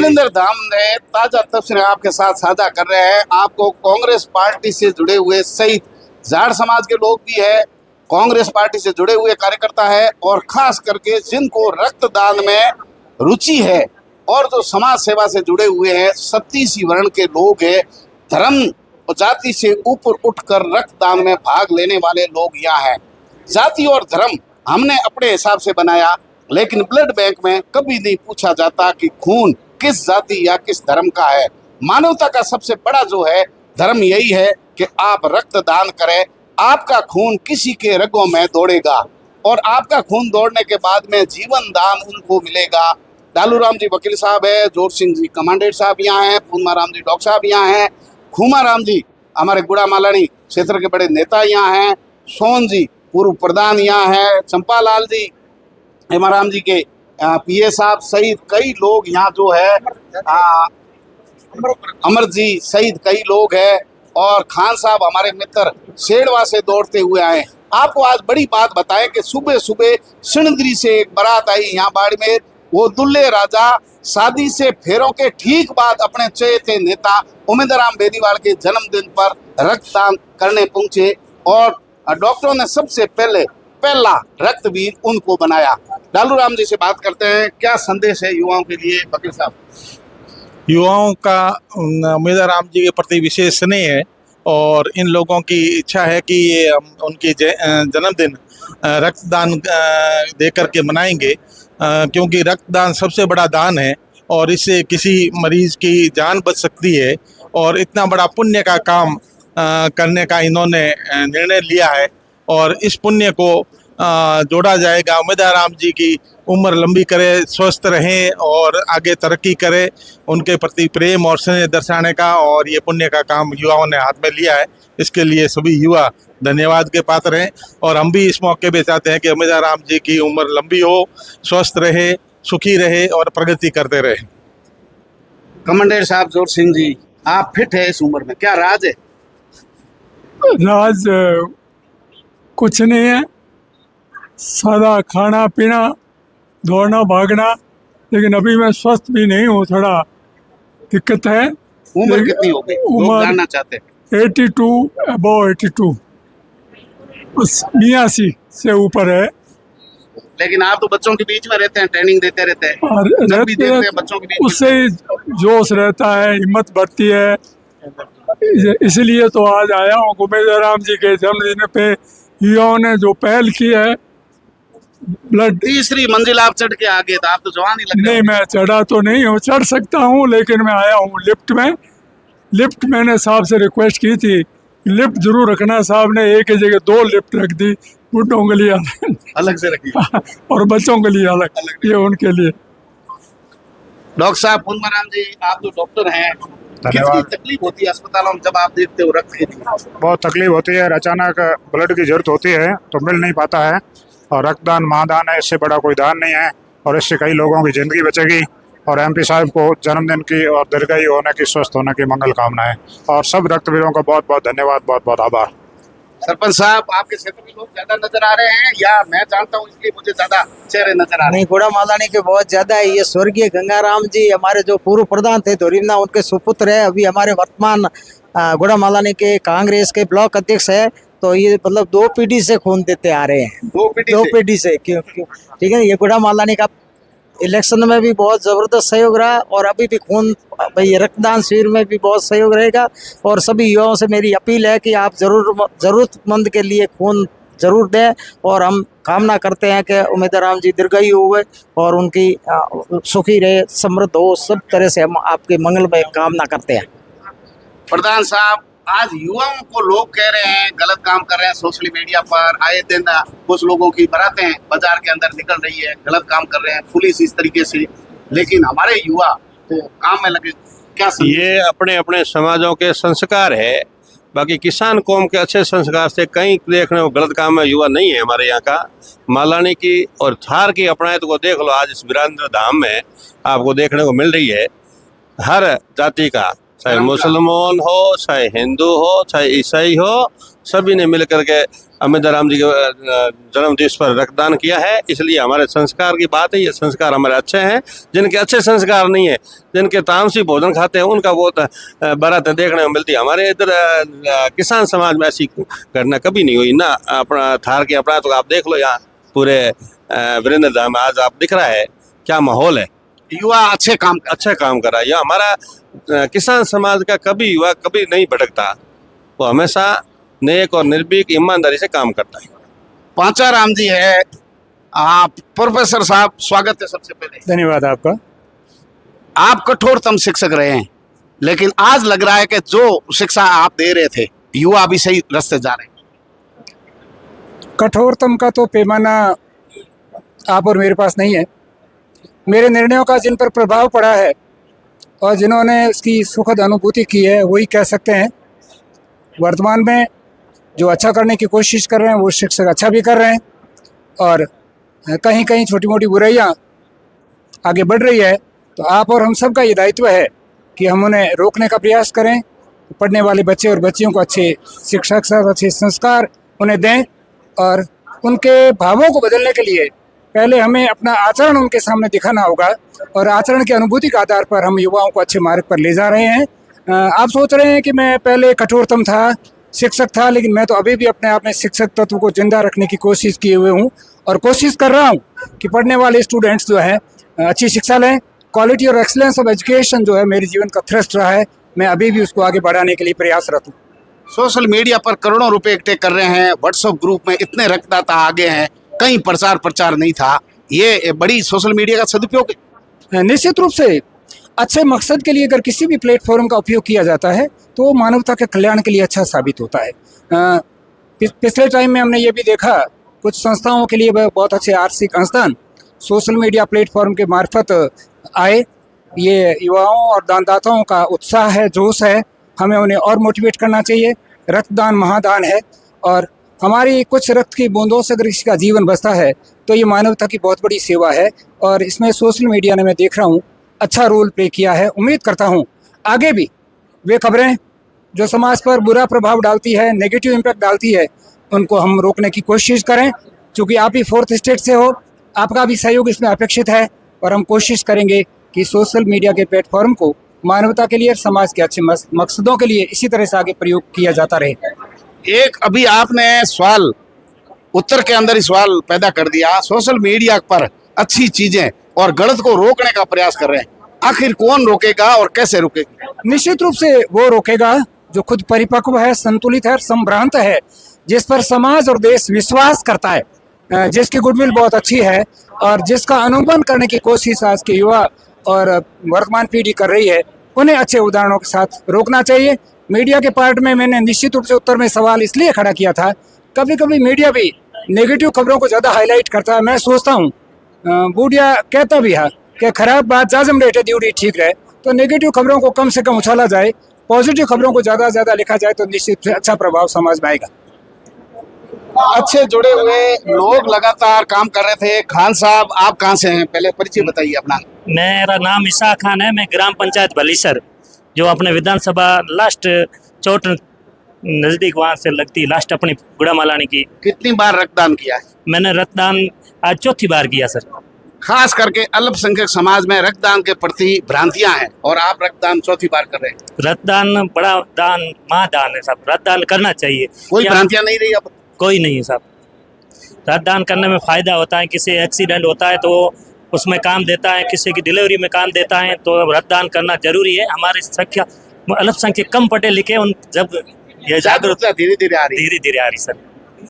सुरेंद्र धाम ने ताजा तस्वीरें आपके साथ साझा कर रहे हैं। आपको कांग्रेस पार्टी से जुड़े हुए सहित जाट समाज के लोग भी है, कांग्रेस पार्टी से जुड़े हुए कार्यकर्ता है और खास करके जिनको रक्तदान में रुचि है और जो समाज सेवा से जुड़े हुए हैं, सतीसी वर्ण के लोग हैं, धर्म और जाति से ऊपर उठकर रक्तदान में भाग लेने वाले लोग यहाँ हैं। जाति और धर्म हमने अपने हिसाब से बनाया, लेकिन ब्लड बैंक में कभी नहीं पूछा जाता कि खून किस जाति या किस धर्म का है। मानवता का सबसे बड़ा जो है धर्म यही है कि आप रक्तदान करें, आपका खून किसी के रगों में दौड़ेगा और आपका खून दौड़ने के बाद में जीवन दान उनको मिलेगा। डालूराम जी वकील साहब है, जोर सिंह जी कमांडेंट साहब यहाँ हैं, पूर्णाराम जी डॉक्टर साहब यहाँ हैं, खूमाराम जी हमारे गुड़ा मालानी क्षेत्र के बड़े नेता यहाँ हैं, सोन जी पूर्व प्रधान यहाँ हैं, चंपालाल जी हेमाराम जी के पीए साहब सहित कई लोग यहाँ जो है, अमर जी सहित कई लोग हैं और खान साहब हमारे मित्र शेरवा से दौड़ते हुए आए। आपको आज बड़ी बात बताएं कि सुबह सुबह सिणद्री से एक बारात आई यहाँ बाड़मेर। वो दुल्ले राजा शादी से फेरों के ठीक बाद अपने चहेते नेता उमेदराम बेनीवाल के जन्मदिन पर रक्तदान करने पहुंचे और डॉक्टरों ने सबसे पहला रक्तवीर उनको बनाया। डालूराम जी से बात करते हैं, क्या संदेश है युवाओं के लिए वकील साहब? युवाओं का उमेदराम जी के प्रति विशेष स्नेह है और इन लोगों की इच्छा है कि ये उनकी जन्मदिन रक्तदान दे करके मनाएंगे, क्योंकि रक्तदान सबसे बड़ा दान है और इससे किसी मरीज की जान बच सकती है और इतना बड़ा पुण्य का काम करने का इन्होंने निर्णय लिया है और इस पुण्य को जोड़ा जाएगा। उमेदराम जी की उम्र लंबी करे, स्वस्थ रहें और आगे तरक्की करे, उनके प्रति प्रेम और स्नेह दर्शाने का और ये पुण्य का काम युवाओं ने हाथ में लिया है। इसके लिए सभी युवा धन्यवाद के पात्र हैं और हम भी इस मौके पे चाहते हैं कि उमेदराम जी की उम्र लंबी हो, स्वस्थ रहे, सुखी रहे और प्रगति करते रहे। कमांडेंट साहब जोर सिंह जी, आप फिट है इस उम्र में, क्या राज है? राज कुछ नहीं है, सादा खाना पीना, दौड़ना भागना, लेकिन अभी मैं स्वस्थ भी नहीं हूँ, थोड़ा दिक्कत है। उम्र कितनी हो गई लोग जानना चाहते हैं? 82, अबव 82, बस 82 से ऊपर है। लेकिन आप तो बच्चों के बीच में रहते हैं, ट्रेनिंग देते रहते हैं और जब भी देखते हैं बच्चों के बीच उससे ही जोश रहता है, हिम्मत बढ़ती है। इसलिए तो आज आया हूँ। उमेदराम जी के जन्मदिन पे युवाओं ने जो पहल की है, ब्लड। तीसरी मंजिल आप चढ़ के आ गए, तो आप तो जवान ही लग रहे नहीं, मैं चढ़ा तो नहीं हूँ, चढ़ सकता हूँ, लेकिन मैं आया हूँ लिफ्ट में। लिफ्ट मैंने साहब से रिक्वेस्ट की थी, लिफ्ट जरूर रखना। साहब ने एक ही जगह 2 लिफ्ट रख दी, बुढ़ों के लिए अलग से रखी और बच्चों के लिए अलग, ये उनके लिए। डॉक्टर साहब पूर्णाराम जी, आप जो डॉक्टर हैं, कितनी तकलीफ होती है अस्पतालों में जब आप देखते हो रक्त के लिए? बहुत तकलीफ होती है, अचानक ब्लड की जरूरत होती है तो मिल नहीं पाता है और रक्तदान महादान है, इससे बड़ा कोई दान नहीं है और इससे कई लोगों की ज़िंदगी बचेगी। और एमपी साहब को जन्मदिन की और दीर्घायु होने की, स्वस्थ होने की मंगल कामनाएं और सब रक्तवीरों का बहुत बहुत धन्यवाद, बहुत बहुत आभार। सरपंच साहब, आपके क्षेत्र में लोग ज्यादा नजर आ रहे हैं या मैं जानता हूँ इसलिए मुझे ज्यादा चेहरे नजर आ रहे हैं? नहीं, गुड़ा मालानी के बहुत ज्यादा है। ये स्वर्गीय गंगाराम जी हमारे जो पूर्व प्रधान थे धोरीमना, उनके सुपुत्र है, अभी हमारे वर्तमान गुड़ा मालानी के कांग्रेस के ब्लॉक अध्यक्ष है। तो ये मतलब 2 पीढ़ी से खून देते आ रहे हैं, 2 पीढ़ी से। क्यों ठीक है। ये गुड़ा मालानी का इलेक्शन में भी बहुत जबरदस्त सहयोग रहा और अभी भी खून भाई रक्तदान शिविर में भी बहुत सहयोग रहेगा। और सभी युवाओं से मेरी अपील है कि आप जरूरतमंद के लिए खून जरूर दें और हम कामना करते हैं कि उमेदराम जी दीर्घायु हुए और उनकी सुखी रहे, समृद्ध हो, सब तरह से हम आपके मंगल में कामना करते हैं। प्रधान साहब, आज युवाओं को लोग कह रहे हैं गलत काम कर रहे हैं, सोशल मीडिया पर आए दिन कुछ लोगों की बारातें बाजार के अंदर निकल रही है, गलत काम कर रहे हैं, पुलिस इस तरीके से, लेकिन हमारे युवा तो काम में लगे, क्या ये अपने अपने समाजों के संस्कार है। बाकी किसान कौम के अच्छे संस्कार से कहीं देखने को गलत काम में युवा नहीं है हमारे यहाँ का। मालानी की और थार की अपनायत को देख लो, आज इस वीरेंद्र धाम में आपको देखने को मिल रही है। हर जाति का, चाहे मुसलमान हो, चाहे हिंदू हो, चाहे ईसाई हो, सभी ने मिल करके अमिताभ राम जी के जन्म दिवस पर रक्तदान किया है। इसलिए हमारे संस्कार की बात है, ये संस्कार हमारे अच्छे हैं। जिनके अच्छे संस्कार नहीं है, जिनके तामसी भोजन खाते हैं, उनका बहुत बारात देखने में मिलती है। हमारे इधर किसान समाज में ऐसी घटना कभी नहीं हुई ना। अपना थार के अपना तो आप देख लो, यहाँ पूरे वीरेंद्र धाम में आज आप दिख रहा है क्या माहौल है। युवा अच्छे काम कर रहा है। यह हमारा किसान समाज का कभी युवा कभी नहीं भटकता, वो हमेशा नेक और निर्भीक ईमानदारी से काम करता है। पांचाराम जी है। आप प्रोफेसर साहब, स्वागत है सबसे पहले। धन्यवाद आपका। आप कठोरतम शिक्षक रहे हैं, लेकिन आज लग रहा है कि जो शिक्षा आप दे रहे थे, युवा भी सही रास्ते जा रहे हैं। कठोरतम का तो पैमाना आप और मेरे पास नहीं है। मेरे निर्णयों का जिन पर प्रभाव पड़ा है और जिन्होंने उसकी सुखद अनुभूति की है, वही कह सकते हैं। वर्तमान में जो अच्छा करने की कोशिश कर रहे हैं वो शिक्षक अच्छा भी कर रहे हैं, और कहीं कहीं छोटी मोटी बुराइयां आगे बढ़ रही है। तो आप और हम सब का ये दायित्व है कि हम उन्हें रोकने का प्रयास करें, पढ़ने वाले बच्चे और बच्चियों को अच्छे शिक्षा के साथ अच्छे संस्कार उन्हें दें, और उनके भावों को बदलने के लिए पहले हमें अपना आचरण उनके सामने दिखाना होगा, और आचरण की अनुभूति के आधार पर हम युवाओं को अच्छे मार्ग पर ले जा रहे हैं। आप सोच रहे हैं कि मैं पहले कठोरतम था, शिक्षक था, लेकिन मैं तो अभी भी अपने आप में शिक्षक तत्व को जिंदा रखने की कोशिश किए हुए हूँ, और कोशिश कर रहा हूँ कि पढ़ने वाले स्टूडेंट्स जो हैं अच्छी शिक्षा लें। क्वालिटी और एक्सीलेंस ऑफ एजुकेशन जो है मेरे जीवन का थ्रस्ट रहा है, मैं अभी भी उसको आगे बढ़ाने के लिए प्रयासरत हूँ। सोशल मीडिया पर करोड़ों रुपए इकट्ठे कर रहे हैं, व्हाट्सएप ग्रुप में इतने रक्तदाता आगे हैं, कहीं प्रचार नहीं था। ये बड़ी सोशल मीडिया का सदुपयोग है। निश्चित रूप से अच्छे मकसद के लिए अगर किसी भी प्लेटफॉर्म का उपयोग किया जाता है तो वो मानवता के कल्याण के लिए अच्छा साबित होता है। पिछले टाइम में हमने ये भी देखा, कुछ संस्थाओं के लिए बहुत अच्छे आर्थिक अनुदान सोशल मीडिया प्लेटफॉर्म के मार्फत आए। ये युवाओं और दानदाताओं का उत्साह है, जोश है, हमें उन्हें और मोटिवेट करना चाहिए। रक्तदान महादान है, और हमारी कुछ रक्त की बूंदों से अगर किसी का जीवन बचता है तो ये मानवता की बहुत बड़ी सेवा है, और इसमें सोशल मीडिया ने मैं देख रहा हूँ अच्छा रोल प्ले किया है। उम्मीद करता हूँ आगे भी वे खबरें जो समाज पर बुरा प्रभाव डालती है, नेगेटिव इम्पैक्ट डालती है, उनको हम रोकने की कोशिश करें। क्योंकि आप ही 4th स्टेट से हो, आपका भी सहयोग इसमें अपेक्षित है, और हम कोशिश करेंगे कि सोशल मीडिया के प्लेटफॉर्म को मानवता के लिए, समाज के अच्छे मकसदों के लिए इसी तरह से आगे प्रयोग किया जाता रहे। एक अभी आपने सवाल उत्तर के अंदर ही सवाल पैदा कर दिया। सोशल मीडिया पर अच्छी चीजें और गलत को रोकने का प्रयास कर रहे हैं, आखिर कौन रोकेगा और कैसे रोकेगा? निश्चित रूप से वो रोकेगा जो खुद परिपक्व है, संतुलित है, संभ्रांत है, जिस पर समाज और देश विश्वास करता है, जिसकी गुडविल बहुत अच्छी है, और जिसका अनुगमन करने की कोशिश आज के युवा और वर्तमान पीढ़ी कर रही है। उन्हें अच्छे उदाहरणों के साथ रोकना चाहिए। मीडिया के पार्ट में मैंने निश्चित रूप से उत्तर में सवाल इसलिए खड़ा किया था, कभी कभी मीडिया भी नेगेटिव खबरों को ज़्यादा हाईलाइट करता है। मैं सोचता हूँ, बूढ़िया कहता भी है कि खराब बात जाजम रेटे ड्यूटी ठीक रहे, तो नेगेटिव खबरों को कम से कम उछाला जाए, पॉजिटिव खबरों को ज़्यादा से ज़्यादा लिखा जाए, तो निश्चित से अच्छा प्रभाव समाज में आएगा। अच्छे जुड़े हुए लोग लगातार काम कर रहे थे। खान साहब, आप कहाँ से हैं? पहले परिचय बताइए अपना। मेरा नाम इशा खान है। मैं ग्राम पंचायत भलीसर, जो अपने विधानसभा लास्ट चोट नज़दीक वहाँ से लगती लास्ट अपनी गुड़ा मालानी की। कितनी बार रक्तदान किया है? मैंने रक्तदान आज चौथी बार किया सर। खास करके अल्पसंख्यक समाज में रक्तदान के प्रति भ्रांतियां हैं, और आप रक्तदान चौथी बार कर रहे हैं। रक्तदान बड़ा दान, महादान है साहब। रक्तदान करना चाहिए। कोई भ्रांतियां नहीं रही अब? कोई नहीं है साहब। रक्तदान करने में फ़ायदा होता है। किसी एक्सीडेंट होता है तो उसमें काम देता है, किसी की डिलीवरी में काम देता है, तो रक्तदान करना जरूरी है। हमारी संख्या अल्पसंख्यक कम पढ़े लिखे, उन जब ये जागरूकता धीरे धीरे आ रही है। धीरे धीरे आ रही सर।